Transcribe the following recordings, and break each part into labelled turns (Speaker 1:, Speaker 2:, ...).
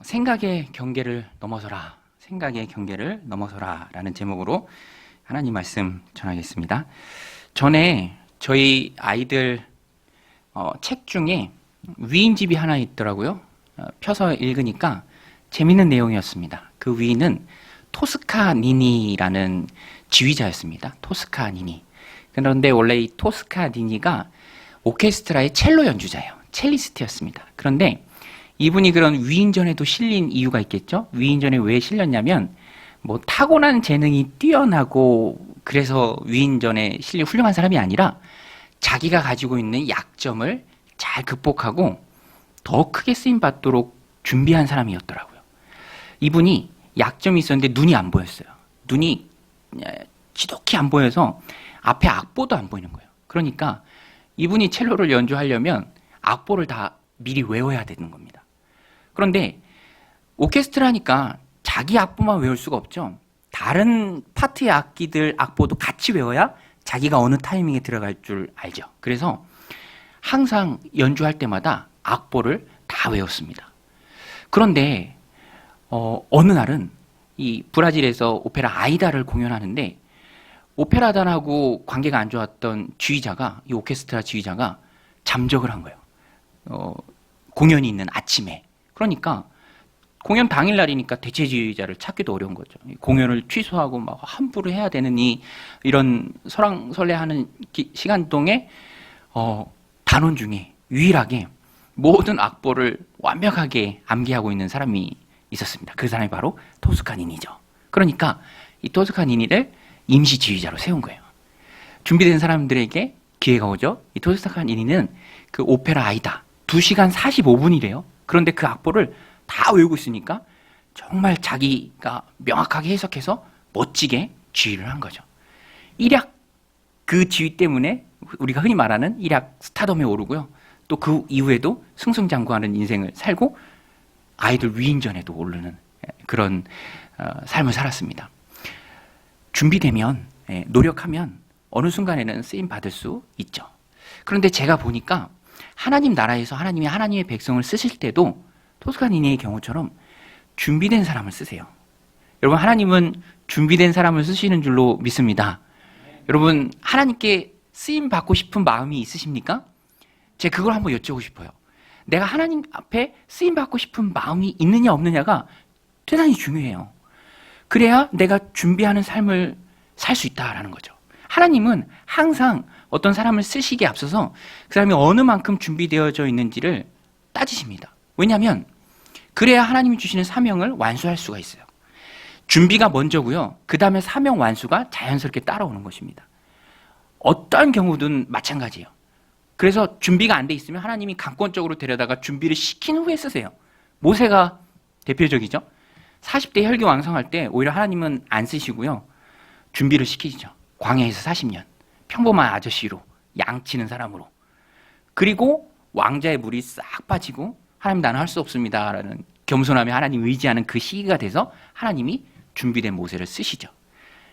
Speaker 1: 생각의 경계를 넘어서라, 생각의 경계를 넘어서라 라는 제목으로 하나님 말씀 전하겠습니다. 전에 저희 아이들 책 중에 위인집이 하나 있더라고요. 펴서 읽으니까 재밌는 내용이었습니다. 그 위인은 토스카니니라는 지휘자였습니다. 토스카니니. 그런데 원래 이 토스카니니가 오케스트라의 첼로 연주자예요. 첼리스트였습니다. 그런데 이분이 그런 위인전에도 실린 이유가 있겠죠? 위인전에 왜 실렸냐면 뭐 타고난 재능이 뛰어나고 그래서 위인전에 실린 훌륭한 사람이 아니라 자기가 가지고 있는 약점을 잘 극복하고 더 크게 쓰임 받도록 준비한 사람이었더라고요. 이분이 약점이 있었는데 눈이 안 보였어요. 눈이 지독히 안 보여서 앞에 악보도 안 보이는 거예요. 그러니까 이분이 첼로를 연주하려면 악보를 다 미리 외워야 되는 겁니다. 그런데 오케스트라니까 자기 악보만 외울 수가 없죠. 다른 파트의 악기들 악보도 같이 외워야 자기가 어느 타이밍에 들어갈 줄 알죠. 그래서 항상 연주할 때마다 악보를 다 외웠습니다. 그런데 어느 날은 이 브라질에서 오페라 아이다를 공연하는데 오페라단하고 관계가 안 좋았던 지휘자가, 이 오케스트라 지휘자가 잠적을 한 거예요. 공연이 있는 아침에. 그러니까 공연 당일날이니까 대체 지휘자를 찾기도 어려운 거죠. 공연을 취소하고 막 함부로 해야 되는 이런 설랑설레하는 시간 동에 단원 중에 유일하게 모든 악보를 완벽하게 암기하고 있는 사람이 있었습니다. 그 사람이 바로 토스카니니죠. 그러니까 이 토스카니니를 임시 지휘자로 세운 거예요. 준비된 사람들에게 기회가 오죠. 이 토스카니니는 그 오페라 아이다 2시간 45분이래요. 그런데 그 악보를 다 외우고 있으니까 정말 자기가 명확하게 해석해서 멋지게 지휘를 한 거죠. 일약 그 지휘 때문에 우리가 흔히 말하는 일약 스타덤에 오르고요. 또 그 이후에도 승승장구하는 인생을 살고 아이들 위인전에도 오르는 그런 삶을 살았습니다. 준비되면, 노력하면 어느 순간에는 쓰임 받을 수 있죠. 그런데 제가 보니까 하나님 나라에서 하나님의 백성을 쓰실 때도 토스카니니의 경우처럼 준비된 사람을 쓰세요. 여러분, 하나님은 준비된 사람을 쓰시는 줄로 믿습니다. 여러분, 하나님께 쓰임 받고 싶은 마음이 있으십니까? 제가 그걸 한번 여쭤보고 싶어요. 내가 하나님 앞에 쓰임 받고 싶은 마음이 있느냐 없느냐가 대단히 중요해요. 그래야 내가 준비하는 삶을 살 수 있다라는 거죠. 하나님은 항상 어떤 사람을 쓰시기에 앞서서 그 사람이 어느 만큼 준비되어져 있는지를 따지십니다. 왜냐하면 그래야 하나님이 주시는 사명을 완수할 수가 있어요. 준비가 먼저고요. 그 다음에 사명 완수가 자연스럽게 따라오는 것입니다. 어떠한 경우든 마찬가지예요. 그래서 준비가 안 돼 있으면 하나님이 강권적으로 데려다가 준비를 시킨 후에 쓰세요. 모세가 대표적이죠. 40대 혈기왕성할 때 오히려 하나님은 안 쓰시고요. 준비를 시키시죠. 광야에서 40년 평범한 아저씨로 양치는 사람으로. 그리고 왕자의 물이 싹 빠지고 하나님 나는 할 수 없습니다 라는 겸손하며 하나님 의지하는 그 시기가 돼서 하나님이 준비된 모세를 쓰시죠.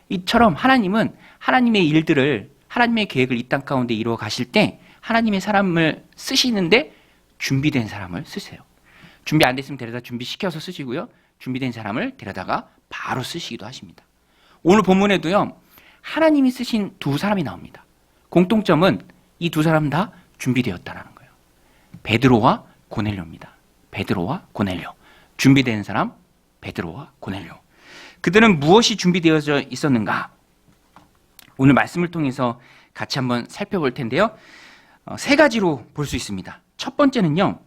Speaker 1: 이처럼 하나님은 하나님의 일들을 하나님의 계획을 이 땅 가운데 이루어 가실 때 하나님의 사람을 쓰시는데 준비된 사람을 쓰세요. 준비 안 됐으면 데려다 준비시켜서 쓰시고요. 준비된 사람을 데려다가 바로 쓰시기도 하십니다. 오늘 본문에도요. 하나님이 쓰신 두 사람이 나옵니다. 공통점은 이 두 사람 다 준비되었다는 거예요. 베드로와 고넬료입니다. 베드로와 고넬료. 준비된 사람 베드로와 고넬료. 그들은 무엇이 준비되어져 있었는가? 오늘 말씀을 통해서 같이 한번 살펴볼 텐데요. 세 가지로 볼 수 있습니다. 첫 번째는요.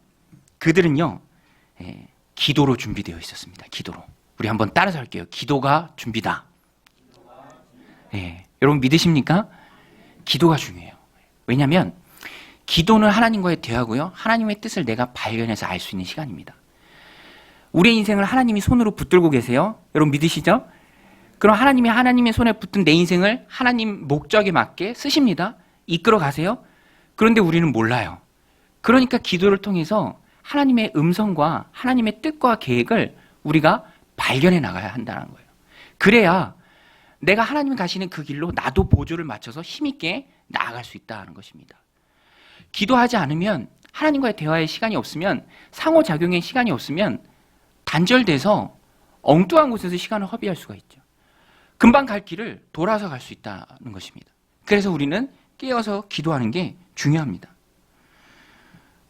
Speaker 1: 그들은요. 기도로 준비되어 있었습니다. 기도로. 우리 한번 따라서 할게요. 기도가 준비다. 여러분 믿으십니까? 기도가 중요해요. 왜냐하면 기도는 하나님과의 대화고요. 하나님의 뜻을 내가 발견해서 알 수 있는 시간입니다. 우리의 인생을 하나님이 손으로 붙들고 계세요. 여러분 믿으시죠? 그럼 하나님의 손에 붙든 내 인생을 하나님 목적에 맞게 쓰십니다. 이끌어 가세요. 그런데 우리는 몰라요. 그러니까 기도를 통해서 하나님의 음성과 하나님의 뜻과 계획을 우리가 발견해 나가야 한다는 거예요. 그래야 내가 하나님이 가시는 그 길로 나도 보조를 맞춰서 힘있게 나아갈 수 있다는 것입니다. 기도하지 않으면 하나님과의 대화의 시간이 없으면 상호작용의 시간이 없으면 단절돼서 엉뚱한 곳에서 시간을 허비할 수가 있죠. 금방 갈 길을 돌아서 갈 수 있다는 것입니다. 그래서 우리는 깨어서 기도하는 게 중요합니다.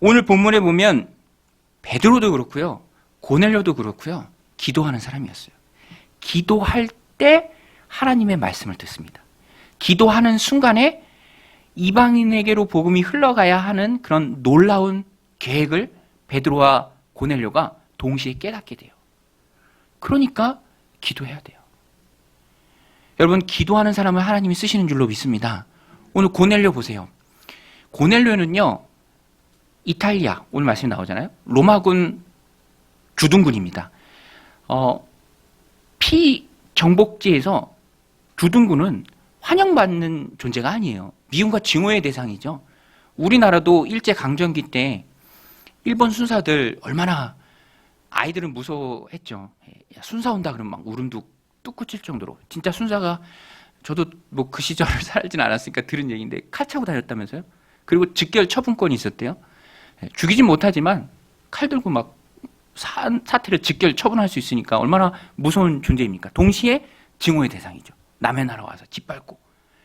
Speaker 1: 오늘 본문에 보면 베드로도 그렇고요, 고넬료도 그렇고요, 기도하는 사람이었어요. 기도할 때 하나님의 말씀을 듣습니다. 기도하는 순간에 이방인에게로 복음이 흘러가야 하는 그런 놀라운 계획을 베드로와 고넬료가 동시에 깨닫게 돼요. 그러니까 기도해야 돼요. 여러분, 기도하는 사람을 하나님이 쓰시는 줄로 믿습니다. 오늘 고넬료 보세요. 고넬료는요, 이탈리아, 오늘 말씀이 나오잖아요. 로마군 주둔군입니다. 피정복지에서 주둔군은 환영받는 존재가 아니에요. 미움과 증오의 대상이죠. 우리나라도 일제강점기 때 일본 순사들 얼마나 아이들은 무서워했죠. 야, 순사 온다 그러면 막 울음도 뚝 그칠 정도로. 진짜 순사가, 저도 뭐 그 시절을 살진 않았으니까 들은 얘기인데 칼 차고 다녔다면서요. 그리고 직결 처분권이 있었대요. 죽이진 못하지만 칼 들고 막 사태를 직결 처분할 수 있으니까 얼마나 무서운 존재입니까? 동시에 증오의 대상이죠. 남의 나라 와서 짓밟고.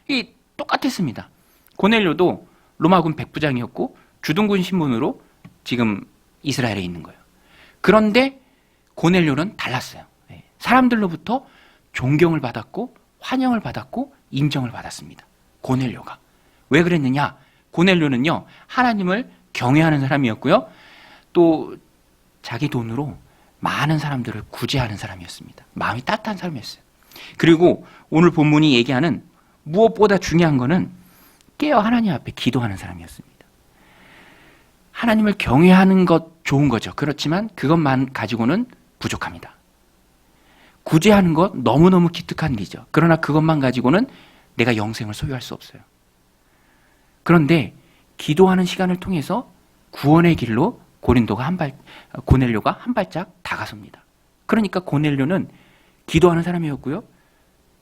Speaker 1: 이게 똑같았습니다. 고넬료도 로마군 백부장이었고 주둔군 신분으로 지금 이스라엘에 있는 거예요. 그런데 고넬료는 달랐어요. 사람들로부터 존경을 받았고 환영을 받았고 인정을 받았습니다. 고넬료가. 왜 그랬느냐? 고넬료는요, 하나님을 경외하는 사람이었고요, 또 자기 돈으로 많은 사람들을 구제하는 사람이었습니다. 마음이 따뜻한 사람이었어요. 그리고 오늘 본문이 얘기하는 무엇보다 중요한 거는 깨어 하나님 앞에 기도하는 사람이었습니다. 하나님을 경외하는 것 좋은 거죠. 그렇지만 그것만 가지고는 부족합니다. 구제하는 것 너무너무 기특한 일이죠. 그러나 그것만 가지고는 내가 영생을 소유할 수 없어요. 그런데 기도하는 시간을 통해서 구원의 길로 고넬료가 한 발짝 다가섭니다. 그러니까 고넬료는 기도하는 사람이었고요,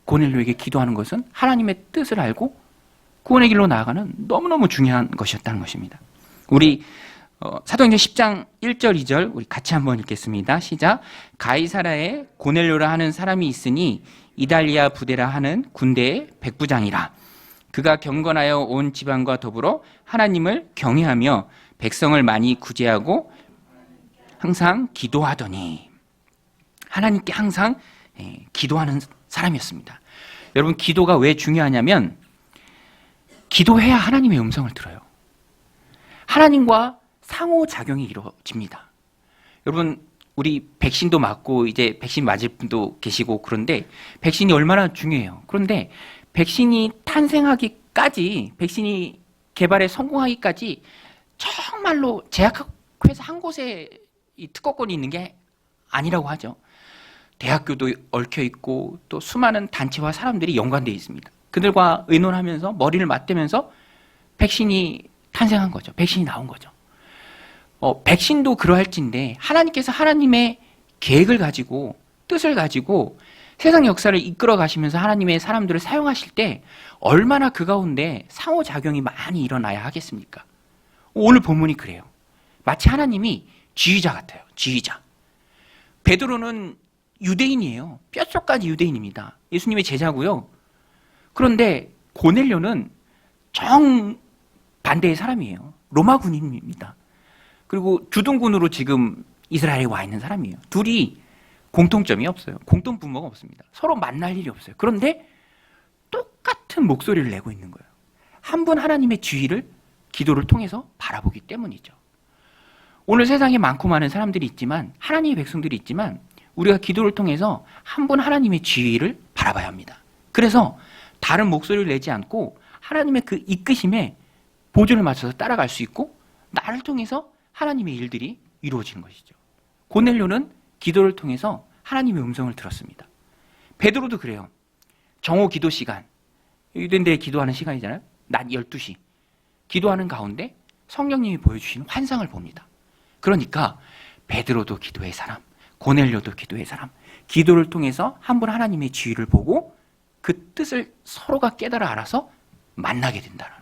Speaker 1: 고넬료에게 기도하는 것은 하나님의 뜻을 알고 구원의 길로 나아가는 너무너무 중요한 것이었다는 것입니다. 우리 사도행전 10장 1절 2절 우리 같이 한번 읽겠습니다. 시작. 가이사라에 고넬료라 하는 사람이 있으니 이달리아 부대라 하는 군대의 백부장이라. 그가 경건하여 온 지방과 더불어 하나님을 경외하며 백성을 많이 구제하고 항상 기도하더니. 하나님께 항상 기도하는 사람이었습니다. 여러분, 기도가 왜 중요하냐면 기도해야 하나님의 음성을 들어요. 하나님과 상호작용이 이루어집니다. 여러분, 우리 백신도 맞고 이제 백신 맞을 분도 계시고 그런데 백신이 얼마나 중요해요. 그런데 백신이 탄생하기까지, 백신이 개발에 성공하기까지 정말로 제약회사 한 곳에 이 특허권이 있는 게 아니라고 하죠. 대학교도 얽혀있고 또 수많은 단체와 사람들이 연관되어 있습니다. 그들과 의논하면서 머리를 맞대면서 백신이 탄생한 거죠. 백신이 나온 거죠. 백신도 그러할진데 하나님께서 하나님의 계획을 가지고 뜻을 가지고 세상 역사를 이끌어 가시면서 하나님의 사람들을 사용하실 때 얼마나 그 가운데 상호작용이 많이 일어나야 하겠습니까? 오늘 본문이 그래요. 마치 하나님이 지휘자 같아요. 지휘자. 베드로는 유대인이에요. 뼛속까지 유대인입니다. 예수님의 제자고요. 그런데 고넬료는 정반대의 사람이에요. 로마 군인입니다. 그리고 주둔군으로 지금 이스라엘에 와 있는 사람이에요. 둘이 공통점이 없어요. 공통 분모가 없습니다. 서로 만날 일이 없어요. 그런데 똑같은 목소리를 내고 있는 거예요. 한 분 하나님의 지휘를 기도를 통해서 바라보기 때문이죠. 오늘 세상에 많고 많은 사람들이 있지만, 하나님의 백성들이 있지만 우리가 기도를 통해서 한 분 하나님의 지휘를 바라봐야 합니다. 그래서 다른 목소리를 내지 않고 하나님의 그 이끄심에 보조를 맞춰서 따라갈 수 있고 나를 통해서 하나님의 일들이 이루어지는 것이죠. 고넬료는 기도를 통해서 하나님의 음성을 들었습니다. 베드로도 그래요. 정오 기도 시간, 유대인들의 기도하는 시간이잖아요. 낮 12시. 기도하는 가운데 성령님이 보여주시는 환상을 봅니다. 그러니까 베드로도 기도의 사람, 고넬료도 기도의 사람, 기도를 통해서 한 분 하나님의 지휘를 보고 그 뜻을 서로가 깨달아 알아서 만나게 된다는.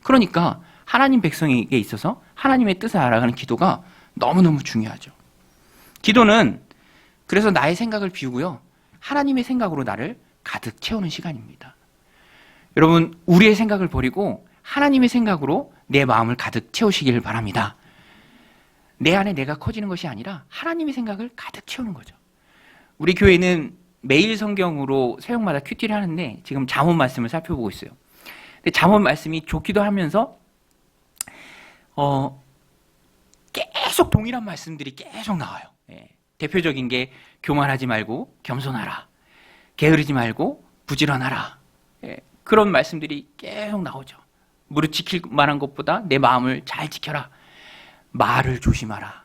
Speaker 1: 그러니까 하나님 백성에게 있어서 하나님의 뜻을 알아가는 기도가 너무너무 중요하죠. 기도는 그래서 나의 생각을 비우고요. 하나님의 생각으로 나를 가득 채우는 시간입니다. 여러분, 우리의 생각을 버리고 하나님의 생각으로 내 마음을 가득 채우시길 바랍니다. 내 안에 내가 커지는 것이 아니라 하나님의 생각을 가득 채우는 거죠. 우리 교회는 매일 성경으로 새벽마다 큐티를 하는데 지금 잠언 말씀을 살펴보고 있어요. 근데 잠언 말씀이 좋기도 하면서 계속 동일한 말씀들이 계속 나와요. 대표적인 게 교만하지 말고 겸손하라. 게으르지 말고 부지런하라. 그런 말씀들이 계속 나오죠. 무릇 지킬 만한 것보다 내 마음을 잘 지켜라. 말을 조심하라.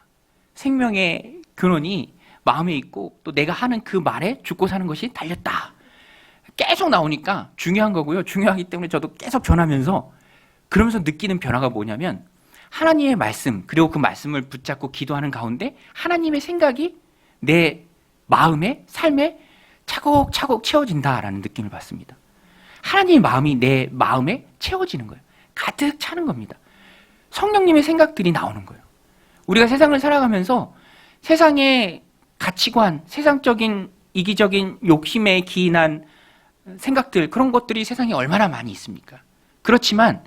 Speaker 1: 생명의 근원이 마음에 있고 또 내가 하는 그 말에 죽고 사는 것이 달렸다. 계속 나오니까 중요한 거고요. 중요하기 때문에 저도 계속 전하면서 그러면서 느끼는 변화가 뭐냐면 하나님의 말씀 그리고 그 말씀을 붙잡고 기도하는 가운데 하나님의 생각이 내 마음에 삶에 차곡차곡 채워진다라는 느낌을 받습니다. 하나님의 마음이 내 마음에 채워지는 거예요. 가득 차는 겁니다. 성령님의 생각들이 나오는 거예요. 우리가 세상을 살아가면서 세상의 가치관, 세상적인 이기적인 욕심에 기인한 생각들, 그런 것들이 세상에 얼마나 많이 있습니까? 그렇지만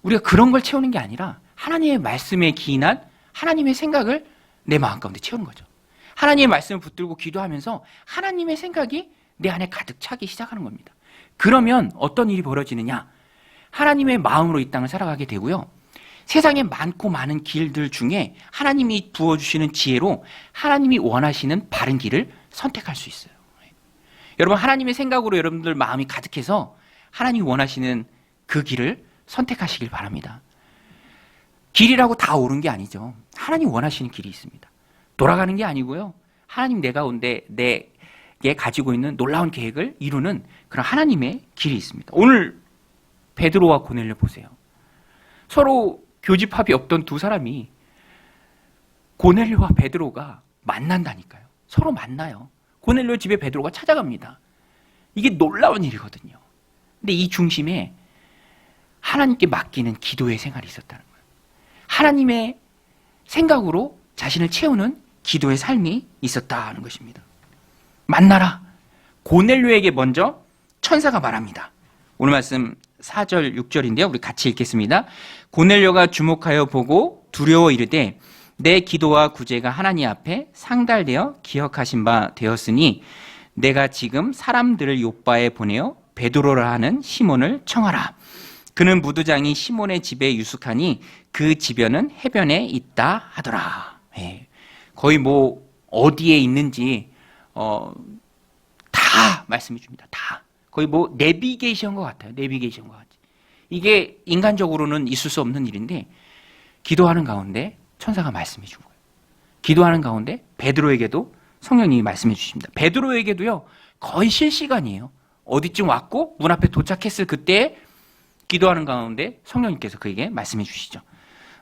Speaker 1: 우리가 그런 걸 채우는 게 아니라 하나님의 말씀에 기인한 하나님의 생각을 내 마음 가운데 채우는 거죠. 하나님의 말씀을 붙들고 기도하면서 하나님의 생각이 내 안에 가득 차기 시작하는 겁니다. 그러면 어떤 일이 벌어지느냐? 하나님의 마음으로 이 땅을 살아가게 되고요. 세상에 많고 많은 길들 중에 하나님이 부어주시는 지혜로 하나님이 원하시는 바른 길을 선택할 수 있어요. 여러분, 하나님의 생각으로 여러분들 마음이 가득해서 하나님이 원하시는 그 길을 선택하시길 바랍니다. 길이라고 다 옳은 게 아니죠. 하나님 원하시는 길이 있습니다. 돌아가는 게 아니고요. 하나님 내 가운데 내게 가지고 있는 놀라운 계획을 이루는 그런 하나님의 길이 있습니다. 오늘 베드로와 고넬료 보세요. 서로 교집합이 없던 두 사람이 고넬료와 베드로가 만난다니까요. 서로 만나요. 고넬료 집에 베드로가 찾아갑니다. 이게 놀라운 일이거든요. 근데 이 중심에 하나님께 맡기는 기도의 생활이 있었다는 거예요. 하나님의 생각으로 자신을 채우는 기도의 삶이 있었다는 것입니다. 만나라. 고넬료에게 먼저 천사가 말합니다. 오늘 말씀 4절, 6절인데요. 우리 같이 읽겠습니다. 고넬료가 주목하여 보고 두려워 이르되 내 기도와 구제가 하나님 앞에 상달되어 기억하신 바 되었으니 내가 지금 사람들을 요바에 보내어 베드로라 하는 시몬을 청하라. 그는 무두장이 시몬의 집에 유숙하니 그 집여는 해변에 있다 하더라. 거의 뭐 어디에 있는지 다 말씀해 줍니다. 다. 거의 뭐 내비게이션과 같아요. 내비게이션과 같이. 이게 인간적으로는 있을 수 없는 일인데 기도하는 가운데 천사가 말씀해 준 거예요. 기도하는 가운데 베드로에게도 성령님이 말씀해 주십니다. 베드로에게도요. 거의 실시간이에요. 어디쯤 왔고 문 앞에 도착했을 그때 기도하는 가운데 성령님께서 그에게 말씀해 주시죠.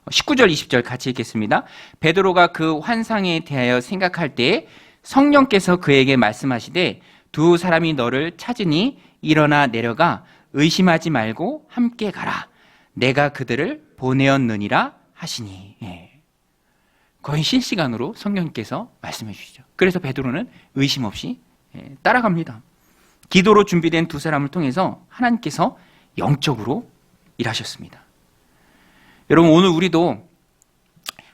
Speaker 1: 19절 20절 같이 읽겠습니다. 베드로가 그 환상에 대하여 생각할 때에 성령께서 그에게 말씀하시되 두 사람이 너를 찾으니 일어나 내려가 의심하지 말고 함께 가라. 내가 그들을 보내었느니라 하시니. 거의 실시간으로 성령님께서 말씀해 주시죠. 그래서 베드로는 의심 없이 따라갑니다. 기도로 준비된 두 사람을 통해서 하나님께서 영적으로 일하셨습니다. 여러분, 오늘 우리도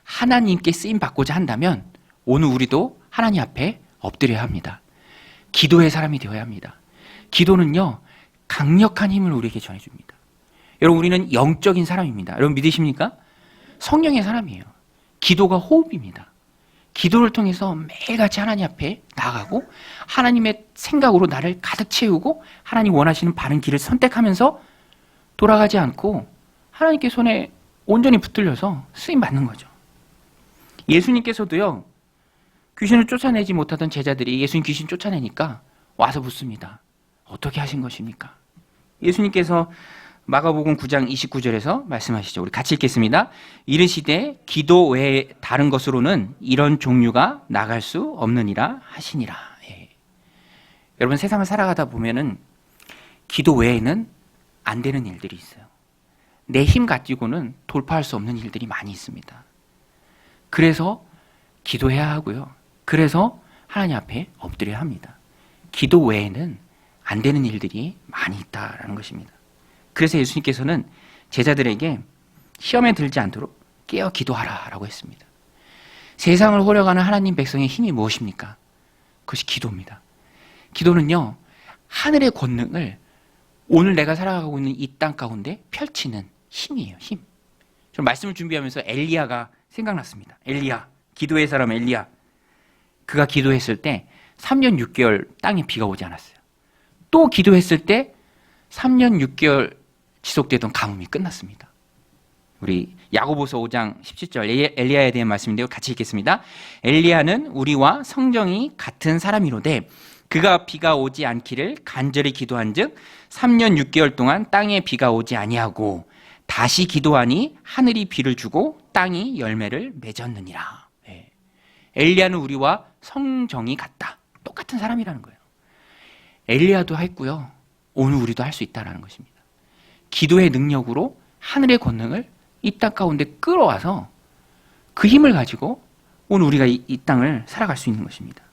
Speaker 1: 하나님께 쓰임 받고자 한다면 오늘 우리도 하나님 앞에 엎드려야 합니다. 기도의 사람이 되어야 합니다. 기도는요, 강력한 힘을 우리에게 전해줍니다. 여러분, 우리는 영적인 사람입니다. 여러분 믿으십니까? 성령의 사람이에요. 기도가 호흡입니다. 기도를 통해서 매일같이 하나님 앞에 나아가고 하나님의 생각으로 나를 가득 채우고 하나님 원하시는 바른 길을 선택하면서 돌아가지 않고 하나님께 손에 온전히 붙들려서 쓰임 받는 거죠. 예수님께서도요, 귀신을 쫓아내지 못하던 제자들이 예수님 귀신 쫓아내니까 와서 묻습니다. 어떻게 하신 것입니까? 예수님께서 마가복음 9장 29절에서 말씀하시죠. 우리 같이 읽겠습니다. 이르시되 기도 외에 다른 것으로는 이런 종류가 나갈 수 없느니라 하시니라. 여러분, 세상을 살아가다 보면은 기도 외에는 안 되는 일들이 있어요. 내 힘 가지고는 돌파할 수 없는 일들이 많이 있습니다. 그래서 기도해야 하고요. 그래서 하나님 앞에 엎드려야 합니다. 기도 외에는 안 되는 일들이 많이 있다라는 것입니다. 그래서 예수님께서는 제자들에게 시험에 들지 않도록 깨어 기도하라라고 했습니다. 세상을 호령하는 하나님 백성의 힘이 무엇입니까? 그것이 기도입니다. 기도는요, 하늘의 권능을 오늘 내가 살아가고 있는 이 땅 가운데 펼치는 힘이에요. 힘. 저는 말씀을 준비하면서 엘리야가 생각났습니다. 엘리야, 기도의 사람 엘리야. 그가 기도했을 때 3년 6개월 땅에 비가 오지 않았어요. 또 기도했을 때 3년 6개월 지속되던 가뭄이 끝났습니다. 우리 야고보서 5장 17절 엘리야에 대한 말씀인데요. 같이 읽겠습니다. 엘리야는 우리와 성정이 같은 사람이로되 그가 비가 오지 않기를 간절히 기도한즉 3년 6개월 동안 땅에 비가 오지 아니하고 다시 기도하니 하늘이 비를 주고 땅이 열매를 맺었느니라. 네. 엘리야는 우리와 성정이 같다. 똑같은 사람이라는 거예요. 엘리야도 했고요. 오늘 우리도 할 수 있다는 것입니다. 기도의 능력으로 하늘의 권능을 이 땅 가운데 끌어와서 그 힘을 가지고 오늘 우리가 이 땅을 살아갈 수 있는 것입니다.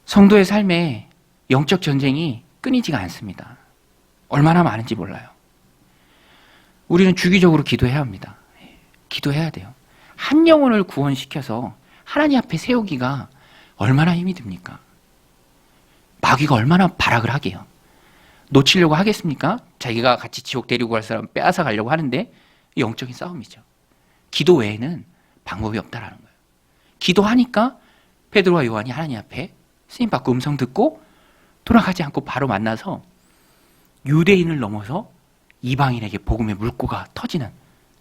Speaker 1: 성도의 삶에 영적 전쟁이 끊이지가 않습니다. 얼마나 많은지 몰라요. 우리는 주기적으로 기도해야 합니다. 기도해야 돼요. 한 영혼을 구원시켜서 하나님 앞에 세우기가 얼마나 힘이 듭니까? 마귀가 얼마나 발악을 하게요. 놓치려고 하겠습니까? 자기가 같이 지옥 데리고 갈 사람 빼앗아 가려고 하는데 영적인 싸움이죠. 기도 외에는 방법이 없다라는 거예요. 기도하니까 베드로와 요한이 하나님 앞에 쓰임받고 음성 듣고 돌아가지 않고 바로 만나서 유대인을 넘어서 이방인에게 복음의 물꼬가 터지는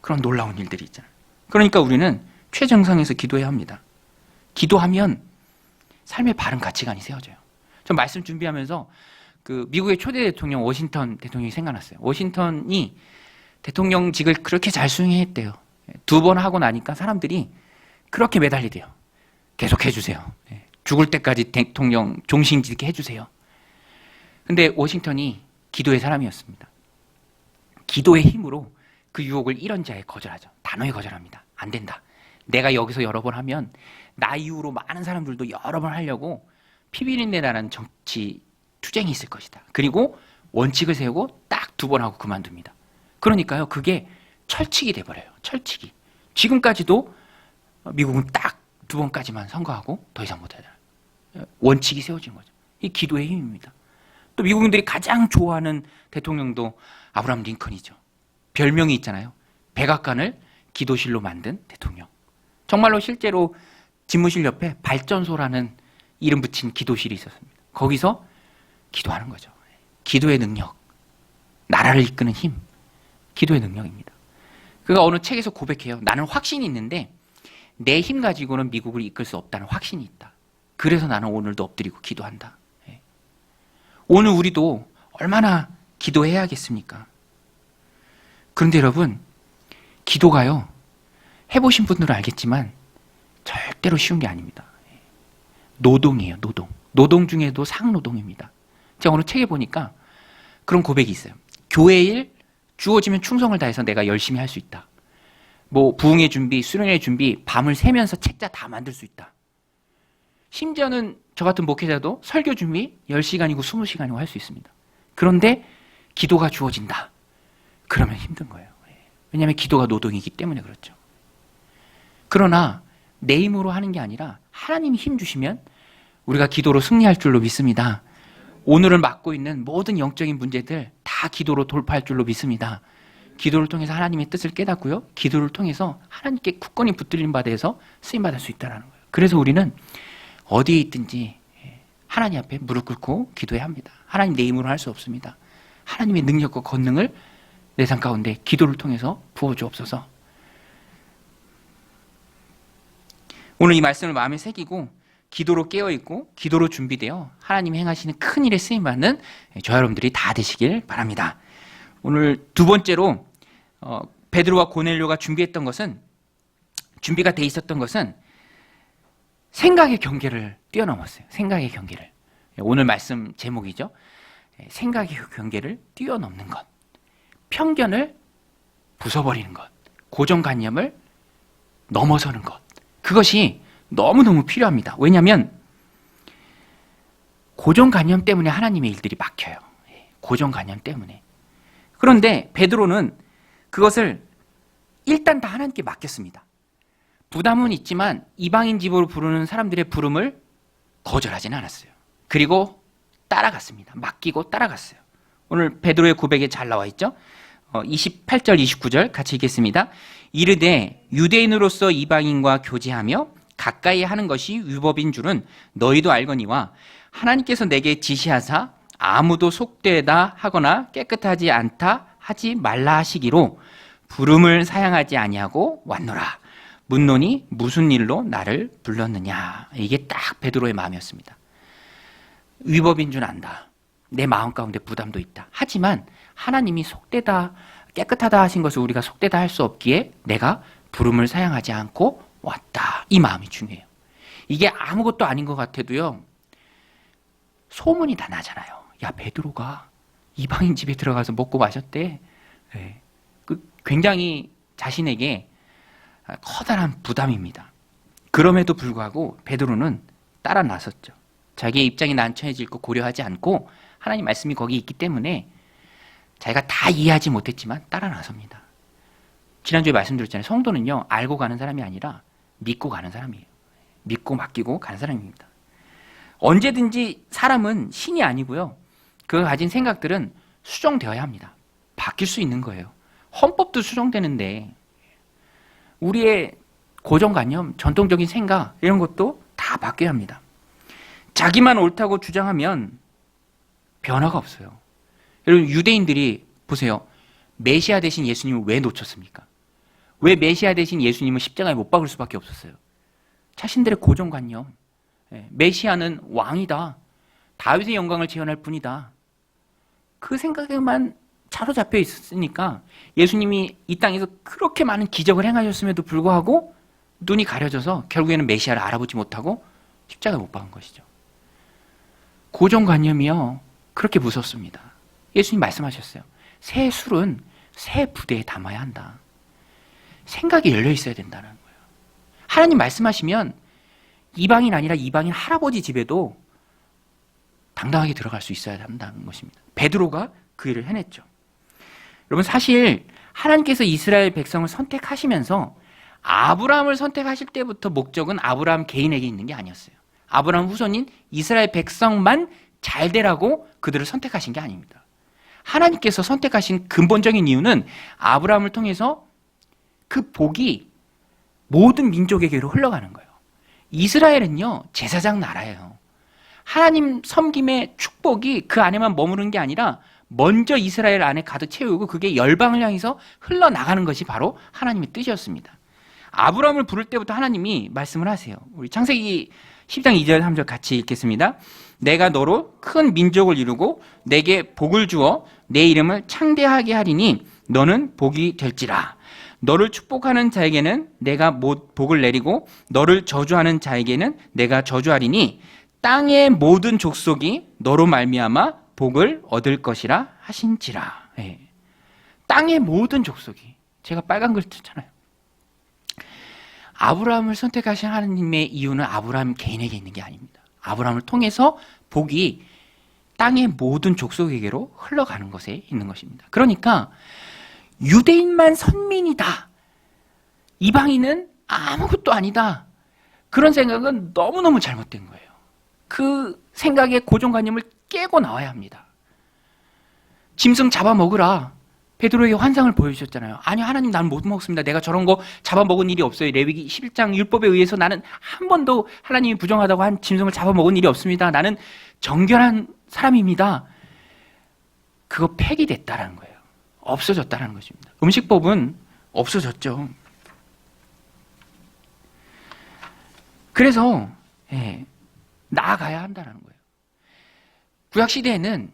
Speaker 1: 그런 놀라운 일들이 있잖아요. 그러니까 우리는 최정상에서 기도해야 합니다. 기도하면 삶의 바른 가치관이 세워져요. 전 말씀 준비하면서 그 미국의 초대 대통령 워싱턴 대통령이 생각났어요. 워싱턴이 대통령직을 그렇게 잘 수행했대요. 2번 하고 나니까 사람들이 그렇게 매달리대요. 계속 해주세요. 죽을 때까지 대통령 종신직 해주세요. 근데 워싱턴이 기도의 사람이었습니다. 기도의 힘으로 그 유혹을 이런 자에 거절하죠. 단호히 거절합니다. 안 된다. 내가 여기서 여러 번 하면 나 이후로 많은 사람들도 여러 번 하려고 피비린내라는 정치 투쟁이 있을 것이다. 그리고 원칙을 세우고 딱 2번 하고 그만둡니다. 그러니까요, 그게 철칙이 돼버려요. 철칙이. 지금까지도 미국은 딱 2번까지만 선거하고 더 이상 못하잖아요. 원칙이 세워진 거죠. 이 기도의 힘입니다. 또 미국인들이 가장 좋아하는 대통령도 아브라함 링컨이죠. 별명이 있잖아요. 백악관을 기도실로 만든 대통령. 정말로 실제로 집무실 옆에 발전소라는 이름 붙인 기도실이 있었습니다. 거기서 기도하는 거죠. 기도의 능력, 나라를 이끄는 힘, 기도의 능력입니다. 그가 어느 책에서 고백해요. 나는 확신이 있는데 내 힘 가지고는 미국을 이끌 수 없다는 확신이 있다. 그래서 나는 오늘도 엎드리고 기도한다. 오늘 우리도 얼마나 기도해야겠습니까? 그런데 여러분, 기도가요, 해보신 분들은 알겠지만 절대로 쉬운 게 아닙니다. 노동이에요, 노동. 노동 중에도 상노동입니다. 제가 오늘 책에 보니까 그런 고백이 있어요. 교회 일 주어지면 충성을 다해서 내가 열심히 할 수 있다. 뭐 부흥의 준비, 수련의 준비, 밤을 새면서 책자 다 만들 수 있다. 심지어는 저 같은 목회자도 설교 준비 10시간이고 20시간이고 할 수 있습니다. 그런데 기도가 주어진다. 그러면 힘든 거예요. 왜냐하면 기도가 노동이기 때문에 그렇죠. 그러나 내 힘으로 하는 게 아니라 하나님이 힘 주시면 우리가 기도로 승리할 줄로 믿습니다. 오늘을 맡고 있는 모든 영적인 문제들 다 기도로 돌파할 줄로 믿습니다. 기도를 통해서 하나님의 뜻을 깨닫고요. 기도를 통해서 하나님께 굳건히 붙들림 받아서 쓰임받을 수 있다는 거예요. 그래서 우리는 어디에 있든지 하나님 앞에 무릎 꿇고 기도해야 합니다. 하나님 내 힘으로 할 수 없습니다. 하나님의 능력과 권능을 내 삶 가운데 기도를 통해서 부어주옵소서. 오늘 이 말씀을 마음에 새기고 기도로 깨어있고 기도로 준비되어 하나님이 행하시는 큰 일에 쓰임받는 저와 여러분들이 다 되시길 바랍니다. 오늘 두 번째로 베드로와 고넬료가 준비했던 것은, 준비가 돼 있었던 것은 생각의 경계를 뛰어넘었어요. 생각의 경계를. 오늘 말씀 제목이죠. 생각의 경계를 뛰어넘는 것. 편견을 부숴버리는 것. 고정관념을 넘어서는 것. 그것이 너무너무 필요합니다. 왜냐하면 고정관념 때문에 하나님의 일들이 막혀요. 고정관념 때문에. 그런데 베드로는 그것을 일단 다 하나님께 맡겼습니다. 부담은 있지만 이방인 집으로 부르는 사람들의 부름을 거절하지는 않았어요. 그리고 따라갔습니다. 맡기고 따라갔어요. 오늘 베드로의 고백에 잘 나와 있죠? 28절, 29절 같이 읽겠습니다. 이르되 유대인으로서 이방인과 교제하며 가까이 하는 것이 율법인 줄은 너희도 알거니와 하나님께서 내게 지시하사 아무도 속되다 하거나 깨끗하지 않다 하지 말라 하시기로 부름을 사양하지 아니하고 왔노라. 묻노니 무슨 일로 나를 불렀느냐. 이게 딱 베드로의 마음이었습니다. 위법인 줄 안다. 내 마음 가운데 부담도 있다. 하지만 하나님이 속되다, 깨끗하다 하신 것을 우리가 속되다 할 수 없기에 내가 부름을 사양하지 않고 왔다. 이 마음이 중요해요. 이게 아무것도 아닌 것 같아도요, 소문이 다 나잖아요. 야, 베드로가 이방인 집에 들어가서 먹고 마셨대. 네. 굉장히 자신에게 커다란 부담입니다. 그럼에도 불구하고 베드로는 따라 나섰죠. 자기의 입장이 난처해질 거 고려하지 않고 하나님 말씀이 거기 있기 때문에 자기가 다 이해하지 못했지만 따라 나섭니다. 지난주에 말씀드렸잖아요. 성도는요, 알고 가는 사람이 아니라 믿고 가는 사람이에요. 믿고 맡기고 가는 사람입니다. 언제든지 사람은 신이 아니고요. 그가 가진 생각들은 수정되어야 합니다. 바뀔 수 있는 거예요. 헌법도 수정되는데 우리의 고정관념, 전통적인 생각 이런 것도 다 바뀌어야 합니다. 자기만 옳다고 주장하면 변화가 없어요. 여러분, 유대인들이 보세요. 메시아 대신 예수님을 왜 놓쳤습니까? 왜 메시아 대신 예수님을 십자가에 못 박을 수밖에 없었어요? 자신들의 고정관념. 메시아는 왕이다. 다윗의 영광을 재현할 뿐이다. 그 생각에만 사로잡혀 있으니까 예수님이 이 땅에서 그렇게 많은 기적을 행하셨음에도 불구하고 눈이 가려져서 결국에는 메시아를 알아보지 못하고 십자가에 못 박은 것이죠. 고정관념이요, 그렇게 무섭습니다. 예수님 말씀하셨어요. 새 술은 새 부대에 담아야 한다. 생각이 열려 있어야 된다는 거예요. 하나님 말씀하시면 이방인 아니라 이방인 할아버지 집에도 당당하게 들어갈 수 있어야 한다는 것입니다. 베드로가 그 일을 해냈죠. 여러분, 사실 하나님께서 이스라엘 백성을 선택하시면서 아브라함을 선택하실 때부터 목적은 아브라함 개인에게 있는 게 아니었어요. 아브라함 후손인 이스라엘 백성만 잘 되라고 그들을 선택하신 게 아닙니다. 하나님께서 선택하신 근본적인 이유는 아브라함을 통해서 그 복이 모든 민족에게로 흘러가는 거예요. 이스라엘은요, 제사장 나라예요. 하나님 섬김의 축복이 그 안에만 머무는 게 아니라 먼저 이스라엘 안에 가득 채우고 그게 열방을 향해서 흘러나가는 것이 바로 하나님의 뜻이었습니다. 아브라함을 부를 때부터 하나님이 말씀을 하세요. 우리 창세기 10장 2절 3절 같이 읽겠습니다. 내가 너로 큰 민족을 이루고 내게 복을 주어 내 이름을 창대하게 하리니 너는 복이 될지라. 너를 축복하는 자에게는 내가 복을 내리고 너를 저주하는 자에게는 내가 저주하리니 땅의 모든 족속이 너로 말미암아 복을 얻을 것이라 하신지라. 예. 땅의 모든 족속이, 제가 빨간 글 썼잖아요. 아브라함을 선택하신 하나님의 이유는 아브라함 개인에게 있는 게 아닙니다. 아브라함을 통해서 복이 땅의 모든 족속에게로 흘러가는 것에 있는 것입니다. 그러니까 유대인만 선민이다, 이방인은 아무것도 아니다, 그런 생각은 너무너무 잘못된 거예요. 그 생각의 고정관념을 깨고 나와야 합니다. 짐승 잡아먹으라, 베드로에게 환상을 보여주셨잖아요. 아니요, 하나님, 나는 못 먹습니다. 내가 저런 거 잡아먹은 일이 없어요. 레위기 11장 율법에 의해서 나는 한 번도 하나님이 부정하다고 한 짐승을 잡아먹은 일이 없습니다. 나는 정결한 사람입니다. 그거 폐기됐다라는 거예요. 없어졌다라는 것입니다. 음식법은 없어졌죠. 그래서 나아가야 한다는 거예요. 구약시대에는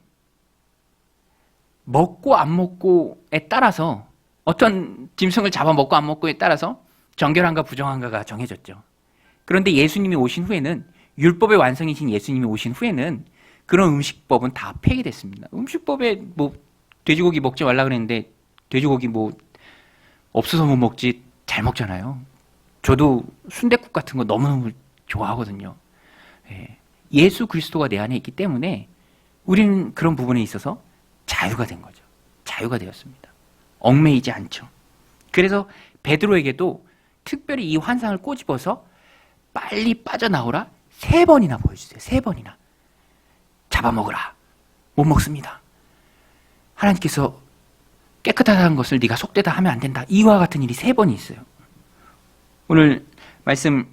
Speaker 1: 먹고 안 먹고에 따라서, 어떤 짐승을 잡아먹고 안 먹고에 따라서 정결한가 부정한가가 정해졌죠. 그런데 예수님이 오신 후에는, 율법의 완성이신 예수님이 오신 후에는 그런 음식법은 다 폐기됐습니다. 음식법에 뭐 돼지고기 먹지 말라 그랬는데 돼지고기 뭐 없어서 못 먹지 잘 먹잖아요. 저도 순댓국 같은 거 너무너무 좋아하거든요. 예수 그리스도가 내 안에 있기 때문에 우리는 그런 부분에 있어서 자유가 된 거죠. 자유가 되었습니다. 얽매이지 않죠. 그래서 베드로에게도 특별히 이 환상을 꼬집어서 빨리 빠져나오라 3번이나 보여주세요. 3번이나. 잡아먹으라. 못 먹습니다. 하나님께서 깨끗하다는 것을 네가 속되다 하면 안 된다. 이와 같은 일이 3번이 있어요. 오늘 말씀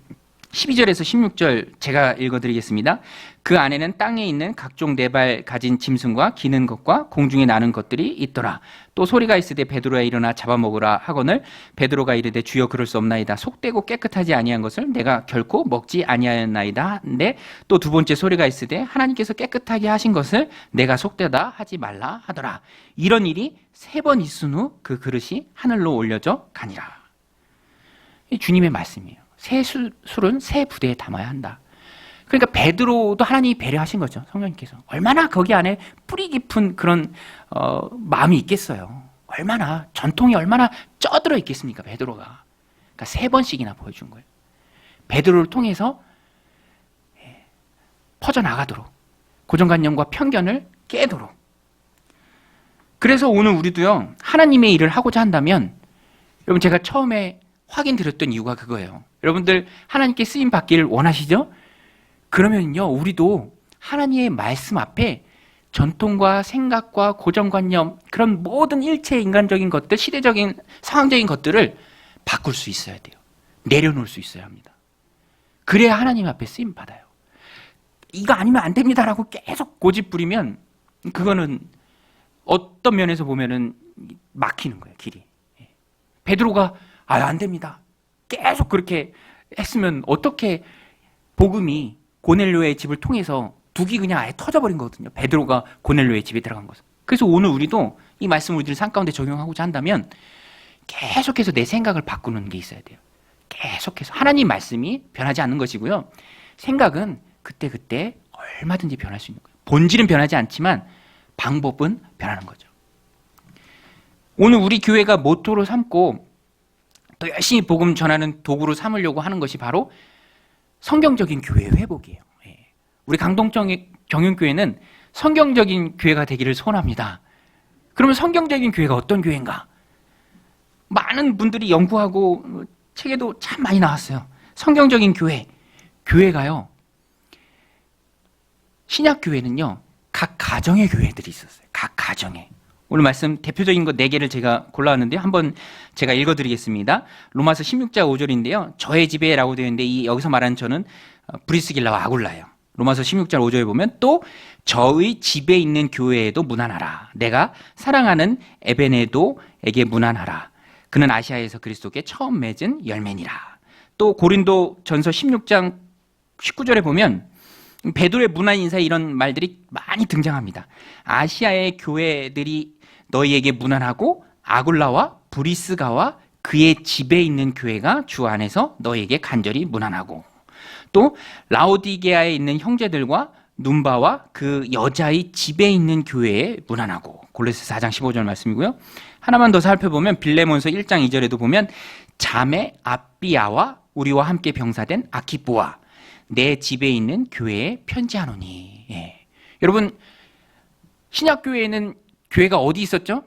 Speaker 1: 12절에서 16절 제가 읽어드리겠습니다. 그 안에는 땅에 있는 각종 4발 가진 짐승과 기는 것과 공중에 나는 것들이 있더라. 또 소리가 있으되 베드로야 일어나 잡아먹으라 하거늘 베드로가 이르되 주여 그럴 수 없나이다. 속되고 깨끗하지 아니한 것을 내가 결코 먹지 아니하였나이다. 근데 또 2번째 소리가 있으되 하나님께서 깨끗하게 하신 것을 내가 속되다 하지 말라 하더라. 이런 일이 3번 있은 후 그 그릇이 하늘로 올려져 가니라. 이 주님의 말씀이에요. 새 술은 새 부대에 담아야 한다. 그러니까 베드로도 하나님이 배려하신 거죠. 성령님께서. 얼마나 거기 안에 뿌리 깊은 그런 마음이 있겠어요. 얼마나 전통이 얼마나 쪄들어 있겠습니까, 베드로가. 그러니까 3번씩이나 보여준 거예요. 베드로를 통해서 퍼져나가도록 고정관념과 편견을 깨도록. 그래서 오늘 우리도요, 하나님의 일을 하고자 한다면, 여러분 제가 처음에 확인드렸던 이유가 그거예요. 여러분들 하나님께 쓰임 받기를 원하시죠? 그러면요, 우리도 하나님의 말씀 앞에 전통과 생각과 고정관념, 그런 모든 일체 인간적인 것들, 시대적인 상황적인 것들을 바꿀 수 있어야 돼요. 내려놓을 수 있어야 합니다. 그래야 하나님 앞에 쓰임 받아요. 이거 아니면 안 됩니다라고 계속 고집 부리면 그거는 어떤 면에서 보면은 막히는 거예요, 길이. 베드로가 안 됩니다. 계속 그렇게 했으면 어떻게 복음이 고넬료의 집을 통해서 둑이 그냥 아예 터져버린 거거든요. 베드로가 고넬료의 집에 들어간 것은. 그래서 오늘 우리도 이 말씀을 우리들 삶 가운데 적용하고자 한다면 계속해서 내 생각을 바꾸는 게 있어야 돼요. 계속해서. 하나님 말씀이 변하지 않는 것이고요. 생각은 그때그때 얼마든지 변할 수 있는 거예요. 본질은 변하지 않지만 방법은 변하는 거죠. 오늘 우리 교회가 모토로 삼고 또 열심히 복음 전하는 도구로 삼으려고 하는 것이 바로 성경적인 교회의 회복이에요. 우리 강동경영교회는 성경적인 교회가 되기를 소원합니다. 그러면 성경적인 교회가 어떤 교회인가? 많은 분들이 연구하고 책에도 참 많이 나왔어요. 성경적인 교회, 교회가요, 신약교회는요, 각 가정의 교회들이 있었어요. 각 가정에. 오늘 말씀 대표적인 것 4개를 제가 골라왔는데 한번 제가 읽어드리겠습니다. 로마서 16장 5절인데요. 저의 집에라고 되어 있는데 여기서 말하는 저는 브리스길라와 아굴라예요. 로마서 16장 5절에 보면 또 저의 집에 있는 교회에도 문안하라. 내가 사랑하는 에베네도에게 문안하라. 그는 아시아에서 그리스도께 처음 맺은 열매니라. 또 고린도 전서 16장 19절에 보면 베드로의 문안 인사에 이런 말들이 많이 등장합니다. 아시아의 교회들이 너희에게 문안하고 아굴라와 브리스가와 그의 집에 있는 교회가 주 안에서 너희에게 간절히 문안하고, 또 라오디게아에 있는 형제들과 눈바와 그 여자의 집에 있는 교회에 문안하고. 골로새 4장 15절 말씀이고요. 하나만 더 살펴보면 빌레몬서 1장 2절에도 보면 자매 아비아와 우리와 함께 병사된 아키뽀와 내 집에 있는 교회에 편지하노니. 여러분, 신약교회에는 교회가 어디 있었죠?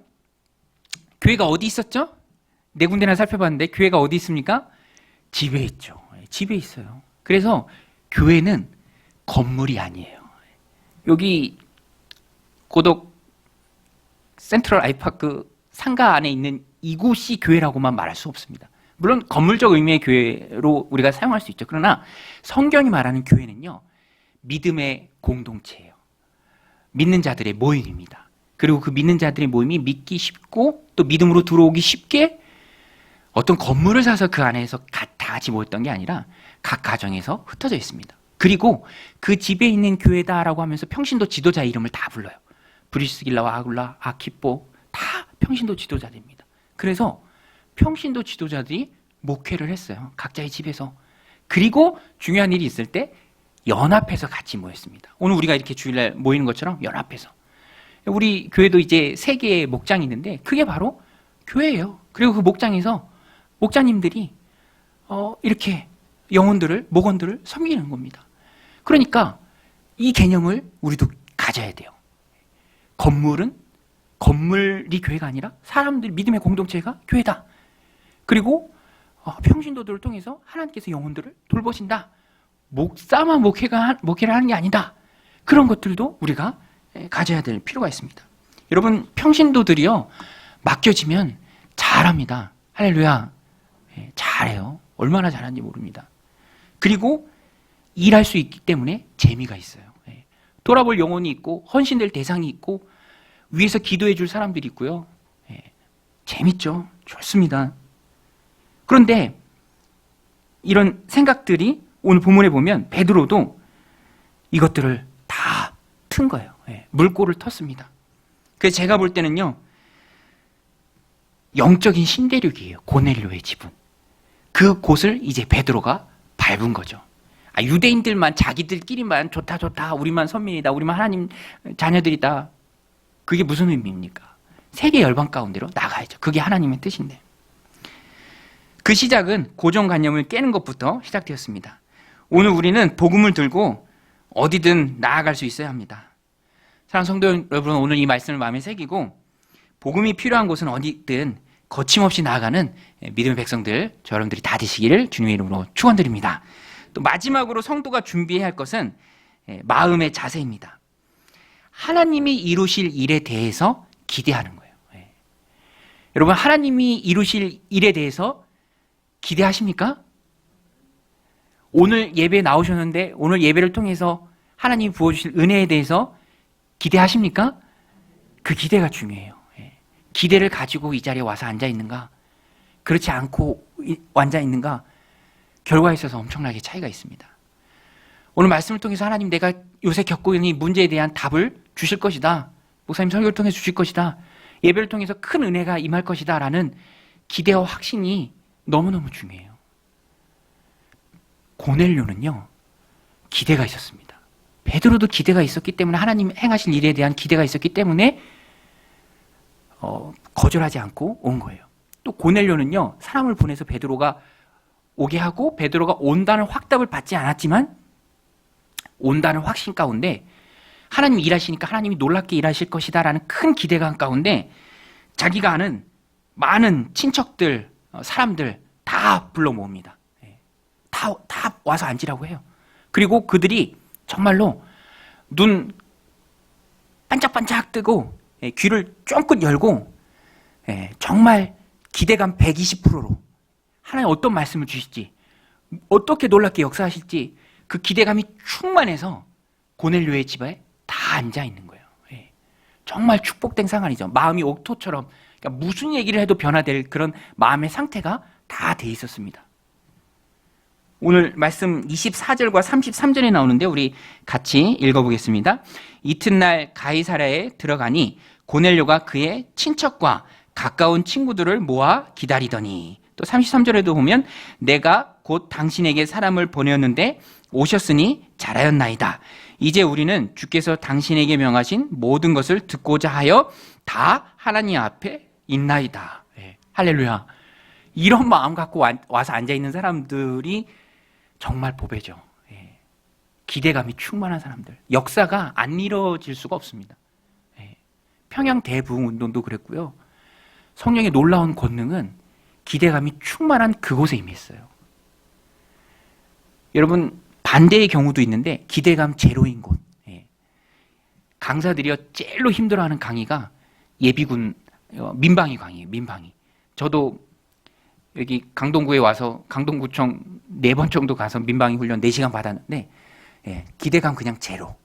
Speaker 1: 교회가 어디 있었죠? 4군데나 살펴봤는데 교회가 어디 있습니까? 집에 있죠. 집에 있어요. 그래서 교회는 건물이 아니에요. 여기 고덕 센트럴 아이파크 상가 안에 있는 이곳이 교회라고만 말할 수 없습니다. 물론 건물적 의미의 교회로 우리가 사용할 수 있죠. 그러나 성경이 말하는 교회는요, 믿음의 공동체예요. 믿는 자들의 모임입니다. 그리고 그 믿는 자들의 모임이 믿기 쉽고 또 믿음으로 들어오기 쉽게 어떤 건물을 사서 그 안에서 다 같이 모였던 게 아니라 각 가정에서 흩어져 있습니다. 그리고 그 집에 있는 교회다라고 하면서 평신도 지도자 이름을 다 불러요. 브리스길라와 아굴라, 아키뽀 다 평신도 지도자들입니다. 그래서 평신도 지도자들이 목회를 했어요. 각자의 집에서. 그리고 중요한 일이 있을 때 연합해서 같이 모였습니다. 오늘 우리가 이렇게 주일날 모이는 것처럼 연합해서. 우리 교회도 이제 3개의 목장이 있는데 그게 바로 교회예요. 그리고 그 목장에서 목자님들이 이렇게 영혼들을, 목원들을 섬기는 겁니다. 그러니까 이 개념을 우리도 가져야 돼요. 건물이 교회가 아니라 사람들 믿음의 공동체가 교회다. 그리고 평신도들을 통해서 하나님께서 영혼들을 돌보신다. 목사만 목회를 하는 게 아니다. 그런 것들도 우리가 가져야 될 필요가 있습니다. 여러분, 평신도들이요, 맡겨지면 잘합니다. 할렐루야. 잘해요. 얼마나 잘하는지 모릅니다. 그리고 일할 수 있기 때문에 재미가 있어요. 돌아볼 영혼이 있고 헌신될 대상이 있고 위에서 기도해 줄 사람들이 있고요. 재밌죠. 좋습니다. 그런데 이런 생각들이 오늘 본문에 보면 베드로도 이것들을 다 튼 거예요. 물꼬를 텄습니다. 그래서 제가 볼 때는요, 영적인 신대륙이에요. 고넬료의 집은. 그 곳을 이제 베드로가 밟은 거죠. 유대인들만 자기들끼리만 좋다 우리만 선민이다 우리만 하나님 자녀들이다. 그게 무슨 의미입니까? 세계 열방 가운데로 나가야죠. 그게 하나님의 뜻인데. 그 시작은 고정관념을 깨는 것부터 시작되었습니다. 오늘 우리는 복음을 들고 어디든 나아갈 수 있어야 합니다. 사랑하는 성도 여러분, 오늘 이 말씀을 마음에 새기고 복음이 필요한 곳은 어디든 거침없이 나아가는 믿음의 백성들, 여러분들이 다 되시기를 주님의 이름으로 축원드립니다. 또 마지막으로 성도가 준비해야 할 것은 마음의 자세입니다. 하나님이 이루실 일에 대해서 기대하는 거예요. 여러분, 하나님이 이루실 일에 대해서 기대하십니까? 오늘 예배에 나오셨는데 오늘 예배를 통해서 하나님이 부어주실 은혜에 대해서 기대하십니까? 그 기대가 중요해요. 기대를 가지고 이 자리에 와서 앉아있는가, 그렇지 않고 앉아있는가, 결과에 있어서 엄청나게 차이가 있습니다. 오늘 말씀을 통해서 하나님, 내가 요새 겪고 있는 이 문제에 대한 답을 주실 것이다. 목사님 설교를 통해서 주실 것이다. 예배를 통해서 큰 은혜가 임할 것이다. 라는 기대와 확신이 너무너무 중요해요. 고넬료는요, 기대가 있었습니다. 베드로도 기대가 있었기 때문에, 하나님 행하실 일에 대한 기대가 있었기 때문에 거절하지 않고 온 거예요. 또 고넬료는요, 사람을 보내서 베드로가 오게 하고 베드로가 온다는 확답을 받지 않았지만 온다는 확신 가운데 하나님이 일하시니까 하나님이 놀랍게 일하실 것이다 라는 큰 기대감 가운데 자기가 아는 많은 친척들, 사람들 다 불러 모읍니다. 다 와서 앉으라고 해요. 그리고 그들이 정말로 눈 반짝반짝 뜨고 귀를 쫑긋 열고 정말 기대감 120%로 하나님 어떤 말씀을 주실지, 어떻게 놀랍게 역사하실지 그 기대감이 충만해서 고넬료의 집에 다 앉아 있는 거예요. 정말 축복된 상황이죠. 마음이 옥토처럼, 그러니까 무슨 얘기를 해도 변화될 그런 마음의 상태가 다 돼 있었습니다. 오늘 말씀 24절과 33절에 나오는데 우리 같이 읽어보겠습니다. 이튿날 가이사랴에 들어가니 고넬료가 그의 친척과 가까운 친구들을 모아 기다리더니, 또 33절에도 보면 내가 곧 당신에게 사람을 보내었는데 오셨으니 잘하였나이다. 이제 우리는 주께서 당신에게 명하신 모든 것을 듣고자 하여 다 하나님 앞에 있나이다. 할렐루야. 이런 마음 갖고 와서 앉아있는 사람들이 정말 보배죠. 기대감이 충만한 사람들. 역사가 안 이루어질 수가 없습니다. 평양 대부흥 운동도 그랬고요. 성령의 놀라운 권능은 기대감이 충만한 그곳에 임했어요. 여러분, 반대의 경우도 있는데 기대감 제로인 곳. 강사들이요, 제일로 힘들어하는 강의가 예비군 민방위 강의예요. 민방위. 저도 여기 강동구에 와서 강동구청 4번 정도 가서 민방위 훈련 4시간 받았는데 기대감 그냥 제로.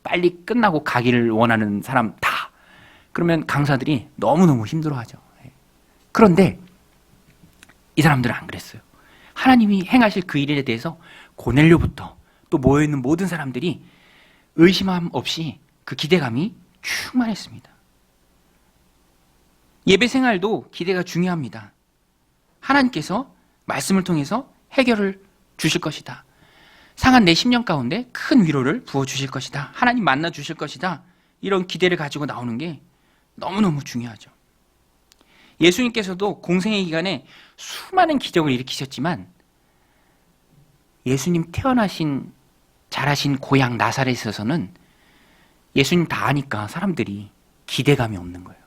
Speaker 1: 빨리 끝나고 가기를 원하는 사람 다. 그러면 강사들이 너무너무 힘들어하죠. 그런데 이 사람들은 안 그랬어요. 하나님이 행하실 그 일에 대해서 고넬료부터 또 모여있는 모든 사람들이 의심함 없이 그 기대감이 충만했습니다. 예배 생활도 기대가 중요합니다. 하나님께서 말씀을 통해서 해결을 주실 것이다. 상한 내 심령 가운데 큰 위로를 부어주실 것이다. 하나님 만나 주실 것이다. 이런 기대를 가지고 나오는 게 너무너무 중요하죠. 예수님께서도 공생의 기간에 수많은 기적을 일으키셨지만 예수님 태어나신 자라신 고향 나사렛에서는 예수님 다 아니까 사람들이 기대감이 없는 거예요.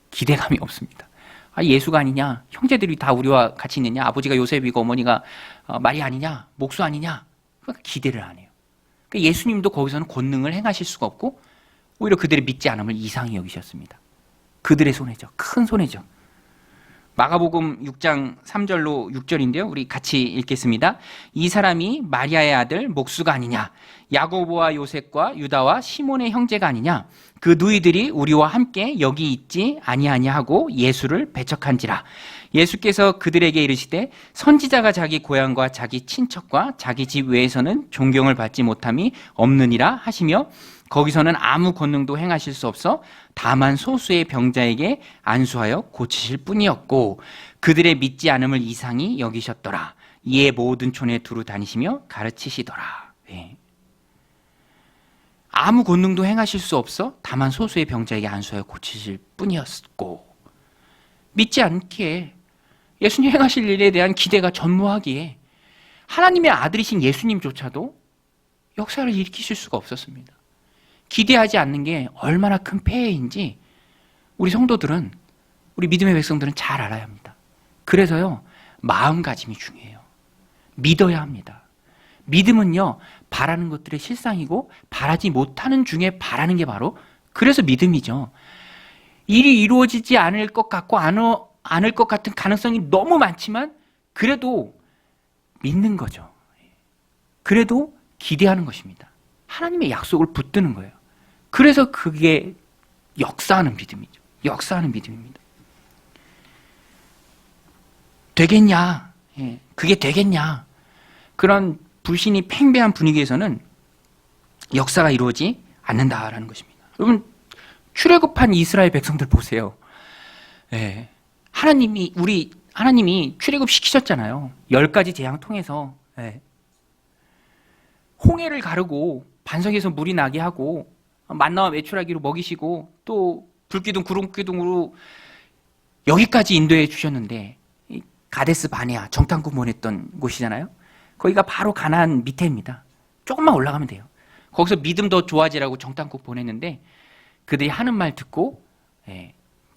Speaker 1: 기대감이 없습니다. 아, 예수가 아니냐? 형제들이 다 우리와 같이 있느냐? 아버지가 요셉이고 어머니가 마리 아니냐? 목수 아니냐? 그러니까 기대를 안 해요. 그러니까 예수님도 거기서는 권능을 행하실 수가 없고 오히려 그들의 믿지 않음을 이상히 여기셨습니다. 그들의 손해죠. 큰 손해죠. 마가복음 6장 3절로 6절인데요. 우리 같이 읽겠습니다. 이 사람이 마리아의 아들 목수가 아니냐? 야고보와 요셉과 유다와 시몬의 형제가 아니냐? 그 누이들이 우리와 함께 여기 있지 아니하냐 하고 예수를 배척한지라. 예수께서 그들에게 이르시되 선지자가 자기 고향과 자기 친척과 자기 집 외에서는 존경을 받지 못함이 없느니라 하시며 거기서는 아무 권능도 행하실 수 없어 다만 소수의 병자에게 안수하여 고치실 뿐이었고 그들의 믿지 않음을 이상히 여기셨더라. 이에 모든 촌에 두루 다니시며 가르치시더라. 네. 아무 권능도 행하실 수 없어 다만 소수의 병자에게 안수하여 고치실 뿐이었고 믿지 않기에 예수님 행하실 일에 대한 기대가 전무하기에 하나님의 아들이신 예수님조차도 역사를 일으키실 수가 없었습니다. 기대하지 않는 게 얼마나 큰 폐해인지 우리 성도들은, 우리 믿음의 백성들은 잘 알아야 합니다. 그래서요, 마음가짐이 중요해요. 믿어야 합니다. 믿음은요, 바라는 것들의 실상이고 바라지 못하는 중에 바라는 게 바로, 그래서 믿음이죠. 일이 이루어지지 않을 것 같고 않을 것 같은 가능성이 너무 많지만 그래도 믿는 거죠. 그래도 기대하는 것입니다. 하나님의 약속을 붙드는 거예요. 그래서 그게 역사하는 믿음이죠. 역사하는 믿음입니다. 되겠냐? 그게 되겠냐? 그런 불신이 팽배한 분위기에서는 역사가 이루어지지 않는다라는 것입니다. 여러분, 출애굽한 이스라엘 백성들 보세요. 하나님이 출애굽 시키셨잖아요. 10가지 재앙 통해서 홍해를 가르고 반석에서 물이 나게 하고 만나와 메추라기로 먹이시고 또 불기둥 구름기둥으로 여기까지 인도해 주셨는데 가데스 바네아 정탐꾼 보냈던 곳이잖아요. 거기가 바로 가나안 밑에입니다. 조금만 올라가면 돼요. 거기서 믿음 더 좋아지라고 정탐꾼 보냈는데 그들이 하는 말 듣고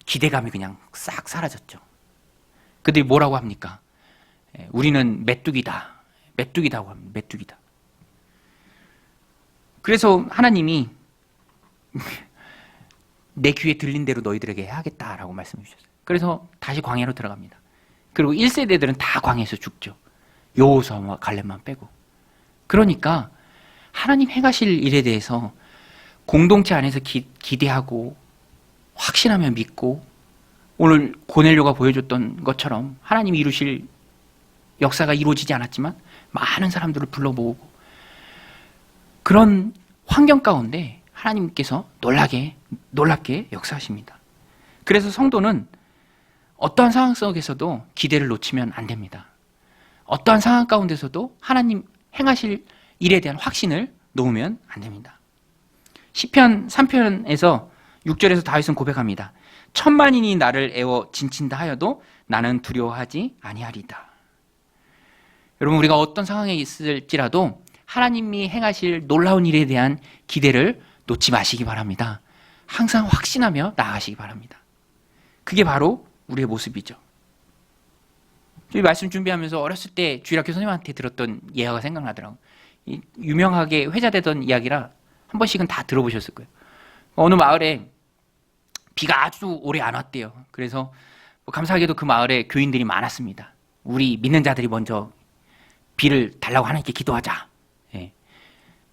Speaker 1: 기대감이 그냥 싹 사라졌죠. 그들이 뭐라고 합니까? 우리는 메뚜기다. 메뚜기다고 합니다. 메뚜기다. 그래서 하나님이 내 귀에 들린 대로 너희들에게 해야겠다라고 말씀해 주셨어요. 그래서 다시 광야로 들어갑니다. 그리고 1세대들은 다 광야에서 죽죠. 여호수아와 갈렙만 빼고. 그러니까 하나님 행하실 일에 대해서 공동체 안에서 기대하고 확신하며 믿고 오늘 고넬료가 보여줬던 것처럼 하나님이 이루실 역사가 이루어지지 않았지만 많은 사람들을 불러 모으고 그런 환경 가운데 하나님께서 놀랍게 역사하십니다. 그래서 성도는 어떠한 상황 속에서도 기대를 놓치면 안 됩니다. 어떠한 상황 가운데서도 하나님 행하실 일에 대한 확신을 놓으면 안 됩니다. 시편 3편에서 6절에서 다윗은 고백합니다. 천만인이 나를 애워 진친다 하여도 나는 두려워하지 아니하리다. 여러분, 우리가 어떤 상황에 있을지라도 하나님이 행하실 놀라운 일에 대한 기대를 놓지 마시기 바랍니다. 항상 확신하며 나아가시기 바랍니다. 그게 바로 우리의 모습이죠. 저희 말씀 준비하면서 어렸을 때 주일학교 선생님한테 들었던 예화가 생각나더라고요. 유명하게 회자되던 이야기라 한 번씩은 다 들어보셨을 거예요. 어느 마을에 비가 아주 오래 안 왔대요. 그래서 감사하게도 그 마을에 교인들이 많았습니다. 우리 믿는 자들이 먼저 비를 달라고 하나님께 기도하자.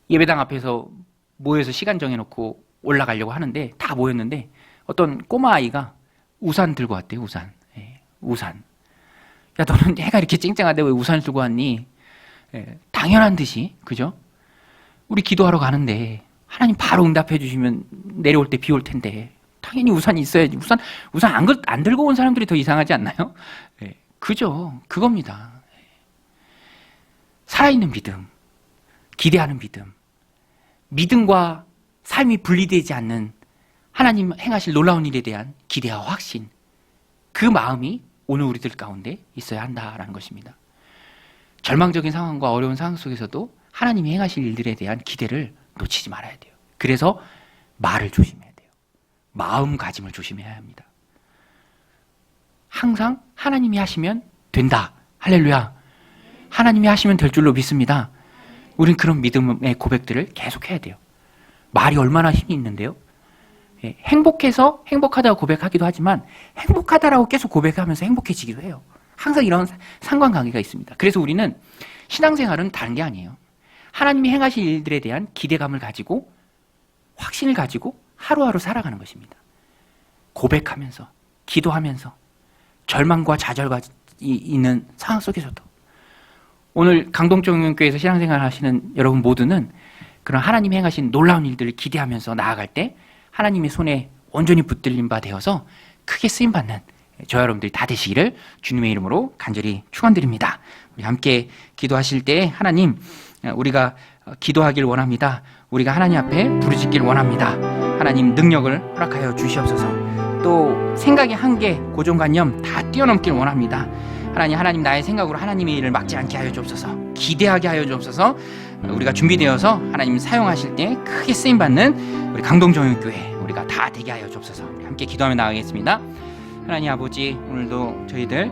Speaker 1: 예배당 앞에서 모여서 시간 정해놓고 올라가려고 하는데 다 모였는데 어떤 꼬마 아이가 우산 들고 왔대요. 우산. 우산. 야, 너는 해가 이렇게 쨍쨍한데 왜 우산을 들고 왔니? 당연한 듯이, 그죠? 우리 기도하러 가는데 하나님 바로 응답해 주시면 내려올 때 비 올 텐데 당연히 우산이 있어야지. 우산 안 들고 온 사람들이 더 이상하지 않나요? 그죠? 그겁니다. 살아있는 믿음, 기대하는 믿음, 믿음과 삶이 분리되지 않는 하나님 행하실 놀라운 일에 대한 기대와 확신, 그 마음이 오늘 우리들 가운데 있어야 한다라는 것입니다. 절망적인 상황과 어려운 상황 속에서도 하나님이 행하실 일들에 대한 기대를 놓치지 말아야 돼요. 그래서 말을 조심해야 돼요. 마음가짐을 조심해야 합니다. 항상 하나님이 하시면 된다. 할렐루야. 하나님이 하시면 될 줄로 믿습니다. 우린 그런 믿음의 고백들을 계속해야 돼요. 말이 얼마나 힘이 있는데요. 행복해서 행복하다고 고백하기도 하지만 행복하다라고 계속 고백하면서 행복해지기도 해요. 항상 이런 상관관계가 있습니다. 그래서 우리는 신앙생활은 다른 게 아니에요. 하나님이 행하실 일들에 대한 기대감을 가지고 확신을 가지고 하루하루 살아가는 것입니다. 고백하면서 기도하면서 절망과 좌절과 있는 상황 속에서도 오늘 강동정교회에서 신앙생활 하시는 여러분 모두는 그런 하나님이 행하신 놀라운 일들을 기대하면서 나아갈 때 하나님의 손에 온전히 붙들린 바 되어서 크게 쓰임받는 저와 여러분들이 다 되시기를 주님의 이름으로 간절히 축원드립니다. 우리 함께 기도하실 때 하나님, 우리가 기도하길 원합니다. 우리가 하나님 앞에 부르짖길 원합니다. 하나님 능력을 허락하여 주시옵소서. 또 생각의 한계, 고정관념 다 뛰어넘길 원합니다. 하나님 나의 생각으로 하나님의 일을 막지 않게 하여 주옵소서. 기대하게 하여 주옵소서. 우리가 준비되어서 하나님 사용하실 때 크게 쓰임받는 우리 강동정육교회 우리가 다 되게 하여 주옵소서. 함께 기도하며 나가겠습니다. 하나님 아버지, 오늘도 저희들